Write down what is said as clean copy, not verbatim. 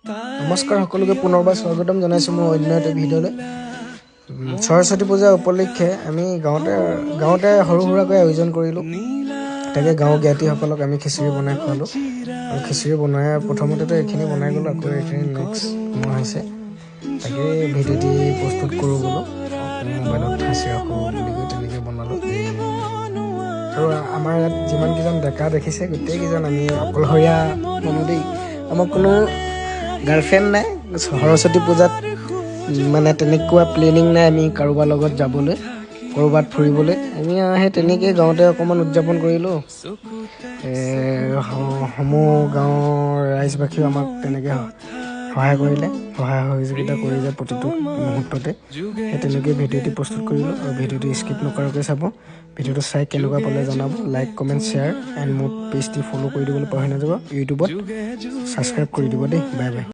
নমস্কাৰ সকলোকে পুনৰবাৰ স্বাগতম জনাইছোঁ মোৰ অন্য এটা ভিডিঅ'লৈ। সৰস্বতী পূজা উপলক্ষে আমি গাঁৱতে সৰু সুৰাকৈ আয়োজন কৰিলোঁ। তাকে গাঁৱৰ জ্ঞাতিসকলক আমি খিচিৰি বনাই খোৱালোঁ। আৰু খিচিৰি বনাই প্ৰথমতেতো এইখিনি বনাই গ'লোঁ, আকৌ এইখিনি নেক্সট মই হৈছে তাকে ভিডিঅ'টি প্ৰস্তুত কৰোঁ বোলো, মোবাইলত সাঁচি ৰাখোঁ বুলি কৈ তেনেকৈ বনালোঁ। আৰু আমাৰ ইয়াত যিমানকেইজন ডেকা দেখিছে গোটেইকেইজন আমি অকলশৰীয়া মানুহ দেই। আমাৰ কোনো গাৰ্লফ্ৰেণ্ড নাই। সৰস্বতী পূজাত মানে তেনেকুৱা প্লেনিং নাই আমি কাৰোবাৰ লগত যাবলৈ, ক'ৰবাত ফুৰিবলৈ। আমি সেই তেনেকৈয়ে গাঁৱতে অকণমান উদযাপন কৰিলোঁ। সমূহ গাঁৱৰ ৰাইজবাসীও আমাক তেনেকৈ সহায় কৰিলে, সহায় সহযোগিতা কৰিলে প্ৰতিটো মুহূৰ্ততে। সেই তেনেকৈ ভিডিঅ'টি প্ৰস্তুত কৰিলোঁ। আৰু ভিডিঅ'টি স্কিপ নকৰাকৈ চাব। ভিডিঅ'টো চাই কেনেকুৱা পালে জনাব। লাইক, কমেণ্ট, শ্বেয়াৰ এণ্ড মোৰ পেজটি ফ'ল' কৰি দিবলৈ পাহৰি নাযাব। ইউটিউবত ছাবস্ক্ৰাইব কৰি দিব দেই। Bye bye.